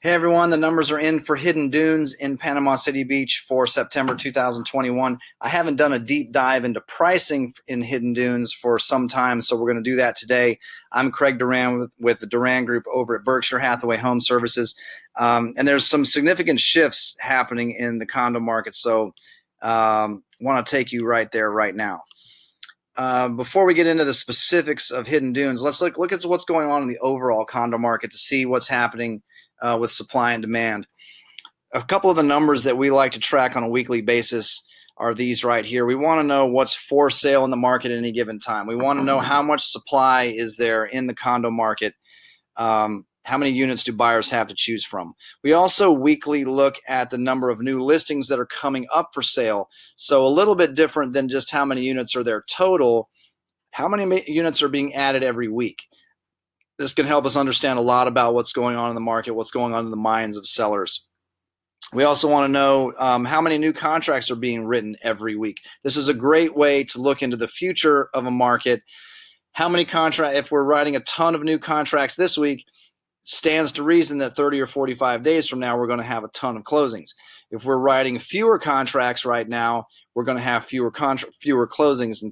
Hey everyone, the numbers are in for Hidden Dunes in Panama City Beach for September 2021. I haven't done a deep dive into pricing in Hidden Dunes for some time, so we're going to do that today. I'm Craig Duran with the Duran Group over at Berkshire Hathaway Home Services. And there's some significant shifts happening in the condo market, so want to take you right there right now. Before we get into the specifics of Hidden Dunes, let's look at what's going on in the overall condo market to see what's happening with supply and demand. A couple of the numbers that we like to track on a weekly basis are these right here. We want to know what's for sale in the market at any given time. We want to know how much supply is there in the condo market. How many units do buyers have to choose from? We also weekly look at the number of new listings that are coming up for sale. So a little bit different than just how many units are there total. How many units are being added every week? This can help us understand a lot about what's going on in the market, what's going on in the minds of sellers. We also want to know how many new contracts are being written every week. This is a great way to look into the future of a market. How many contracts, if we're writing a ton of new contracts this week, stands to reason that 30 or 45 days from now, we're going to have a ton of closings. If we're writing fewer contracts right now, we're going to have fewer closings in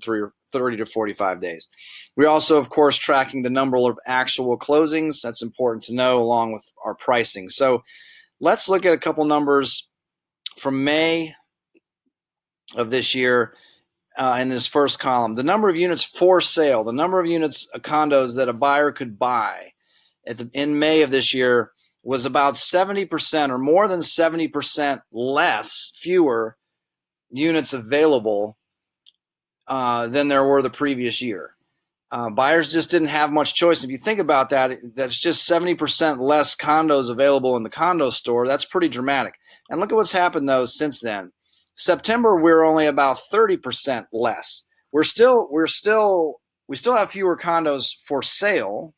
30 to 45 days. We're also, of course, tracking the number of actual closings. That's important to know along with our pricing. So let's look at a couple numbers from May of this year in this first column. The number of units for sale, the number of units, condos that a buyer could buy in May of this year was about 70% or more than 70% fewer units available than there were the previous year. Buyers just didn't have much choice. If you think about that, that's just 70% less condos available in the condo store. That's pretty dramatic. And look at what's happened though since then. September, we're only about 30% less. We still have fewer condos for sale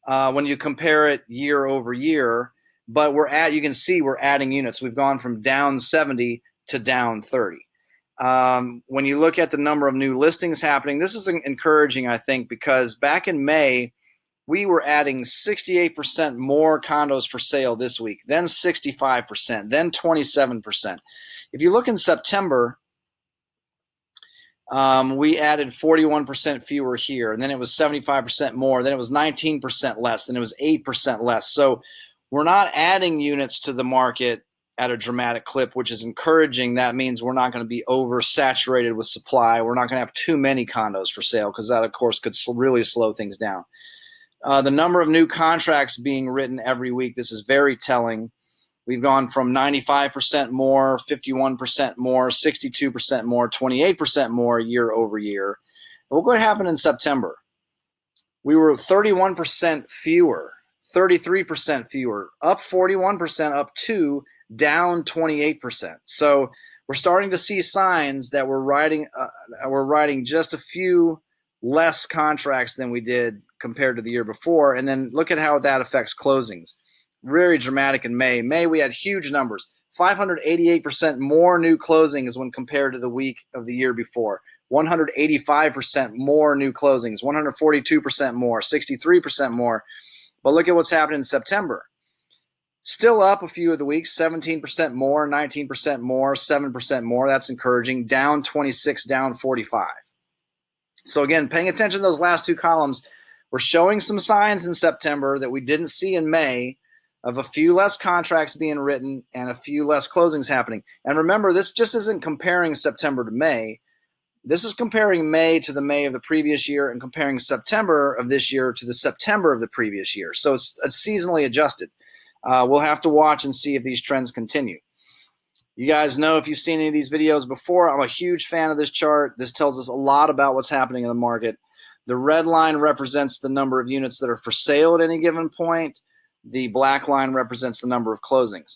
when you compare it year over year, but you can see we're adding units. We've gone from down 70 to down 30. When you look at the number of new listings happening, this is encouraging, I think, because back in May, we were adding 68% more condos for sale this week, then 65%, then 27%. If you look in September, we added 41% fewer here, and then it was 75% more, then it was 19% less, then it was 8% less. So we're not adding units to the market at a dramatic clip, which is encouraging. That means we're not going to be oversaturated with supply. We're not going to have too many condos for sale because that, of course, could really slow things down. The number of new contracts being written every week, this is very telling. We've gone from 95% more, 51% more, 62% more, 28% more year over year. But look what happened in September. We were 31% fewer, 33% fewer, up 41%, up 2%, down 28%. So we're starting to see signs that we're writing just a few less contracts than we did compared to the year before. And then look at how that affects closings. Very dramatic in May. May, we had huge numbers, 588% more new closings when compared to the week of the year before, 185% more new closings, 142% more, 63% more. But look at what's happened in September. Still up a few of the weeks, 17% more, 19% more, 7% more. That's encouraging. Down 26, down 45. So again, paying attention to those last two columns, we're showing some signs in September that we didn't see in May of a few less contracts being written and a few less closings happening. And remember, this just isn't comparing September to May. This is comparing May to the May of the previous year and comparing September of this year to the September of the previous year. So it's seasonally adjusted. We'll have to watch and see if these trends continue. You guys know, if you've seen any of these videos before, I'm a huge fan of this chart. This tells us a lot about what's happening in the market. The red line represents the number of units that are for sale at any given point. The black line represents the number of closings.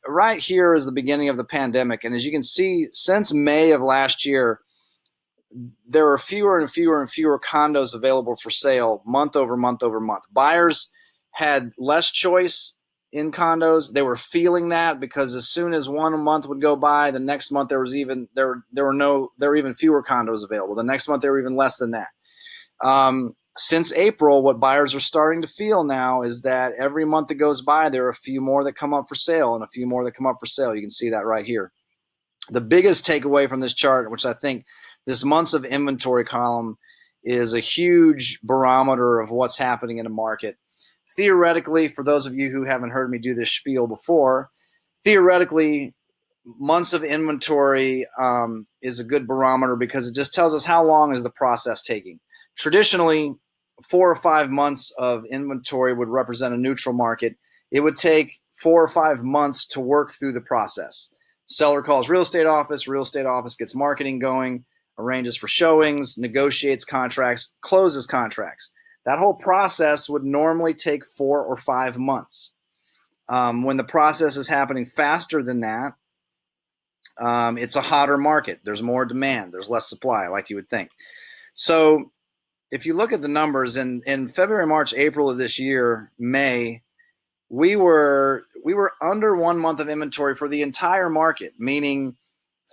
Right here is the beginning of the pandemic. And as you can see, since May of last year, there are fewer and fewer and fewer condos available for sale month over month over month. Buyers had less choice in condos. They were feeling that because as soon as 1 month would go by, the next month there were even fewer condos available. The next month there were even less than that. since April, what buyers are starting to feel now is that every month that goes by, there are a few more that come up for sale and a few more that come up for sale. You can see that right here. The biggest takeaway from this chart, which I think this months of inventory column is a huge barometer of what's happening in the market. Theoretically, for those of you who haven't heard me do this spiel before, theoretically, months of inventory is a good barometer because it just tells us how long is the process taking. Traditionally, 4 or 5 months of inventory would represent a neutral market. It would take 4 or 5 months to work through the process. Seller calls real estate office gets marketing going, arranges for showings, negotiates contracts, closes contracts. That whole process would normally take 4 or 5 months. When the process is happening faster than that, it's a hotter market. There's more demand. There's less supply, like you would think. So if you look at the numbers in February, March, April of this year, May, we were under 1 month of inventory for the entire market, meaning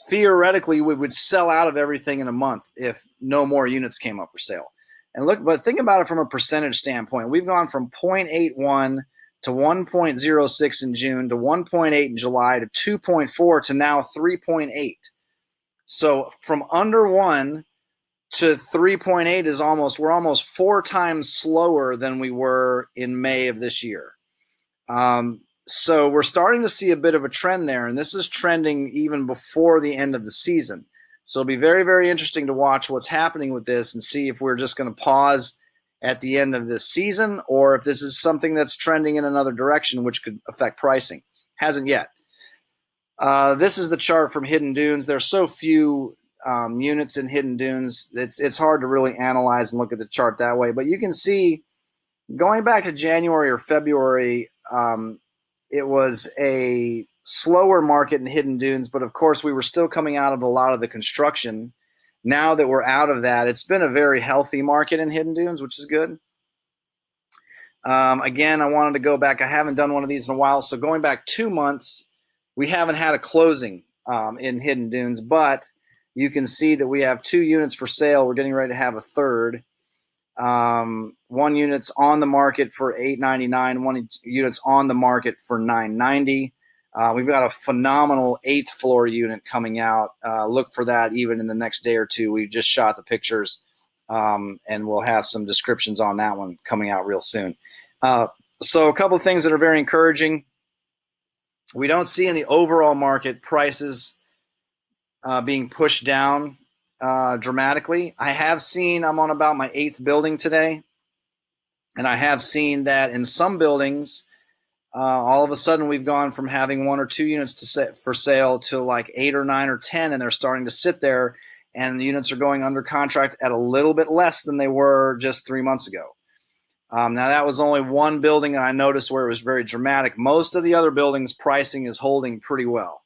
theoretically we would sell out of everything in a month if no more units came up for sale. And look, but think about it from a percentage standpoint. We've gone from 0.81 to 1.06 in June to 1.8 in July to 2.4 to now 3.8. So from under 1 to 3.8 is we're almost 4 times slower than we were in May of this year. So we're starting to see a bit of a trend there, and this is trending even before the end of the season. So it'll be very, very interesting to watch what's happening with this and see if we're just going to pause at the end of this season or if this is something that's trending in another direction, which could affect pricing. Hasn't yet. This is the chart from Hidden Dunes. There's so few units in Hidden Dunes. It's hard to really analyze and look at the chart that way, but you can see going back to January or February, it was a slower market in Hidden Dunes, but of course we were still coming out of a lot of the construction. Now that we're out of that, it's been a very healthy market in Hidden Dunes, which is good. Again, I wanted to go back. I haven't done one of these in a while, so going back 2 months, we haven't had a closing in Hidden Dunes, but you can see that we have 2 units for sale. We're getting ready to have a third. 1 unit's on the market for $899. 1 unit's on the market for $990. We've got a phenomenal 8th floor unit coming out. Look for that even in the next day or two. We just shot the pictures, and we'll have some descriptions on that one coming out real soon. So a couple of things that are very encouraging. We don't see in the overall market prices being pushed down dramatically. I have seen, I'm on about my 8th building today, and I have seen that in some buildings, all of a sudden we've gone from having 1 or 2 units for sale to like 8 or 9 or 10, and they're starting to sit there, and the units are going under contract at a little bit less than they were just 3 months ago. Now that was only one building that I noticed where it was very dramatic. Most of the other buildings pricing is holding pretty well.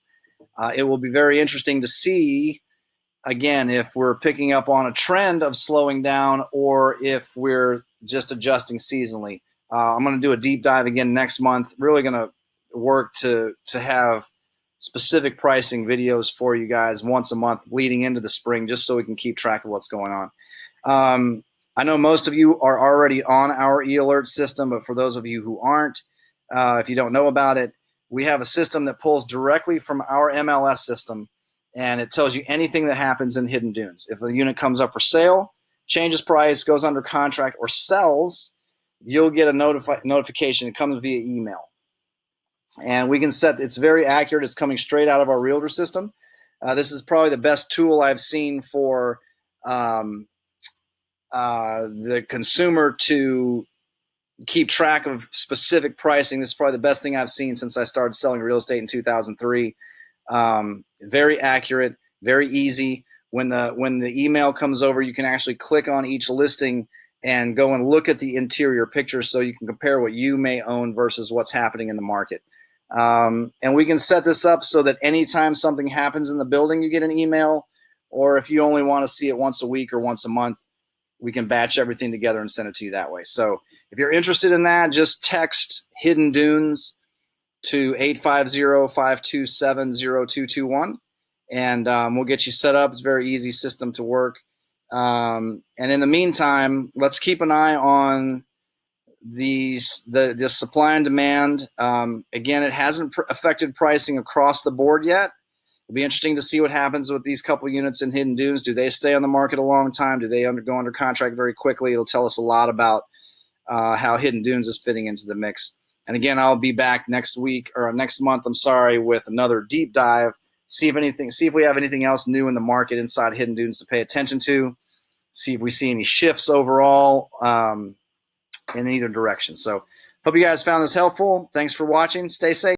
It will be very interesting to see, again, if we're picking up on a trend of slowing down or if we're just adjusting seasonally. I'm going to do a deep dive again next month. Really going to work to have specific pricing videos for you guys once a month leading into the spring, just so we can keep track of what's going on. I know most of you are already on our e-alert system, but for those of you who aren't, if you don't know about it, we have a system that pulls directly from our MLS system, and it tells you anything that happens in Hidden Dunes. If a unit comes up for sale, changes price, goes under contract, or sells, you'll get a notification. It comes via email. And we can set, it's very accurate. It's coming straight out of our Realtor system. This is probably the best tool I've seen for the consumer to keep track of specific pricing. This is probably the best thing I've seen since I started selling real estate in 2003. Very accurate, very easy. When the email comes over, you can actually click on each listing and go and look at the interior pictures so you can compare what you may own versus what's happening in the market. And we can set this up so that anytime something happens in the building, you get an email, or if you only want to see it once a week or once a month, we can batch everything together and send it to you that way. So if you're interested in that, just text Hidden Dunes to 850-527-0221, and we'll get you set up. It's a very easy system to work. And in the meantime, let's keep an eye on the supply and demand. Again, it hasn't affected pricing across the board yet. It'll be interesting to see what happens with these couple units in Hidden Dunes. Do they stay on the market a long time? Do they go under contract very quickly? It'll tell us a lot about how Hidden Dunes is fitting into the mix. And again, I'll be back next week or next month, I'm sorry, with another deep dive. See if we have anything else new in the market inside Hidden Dunes to pay attention to. See if we see any shifts overall in either direction. So hope you guys found this helpful. Thanks for watching. Stay safe.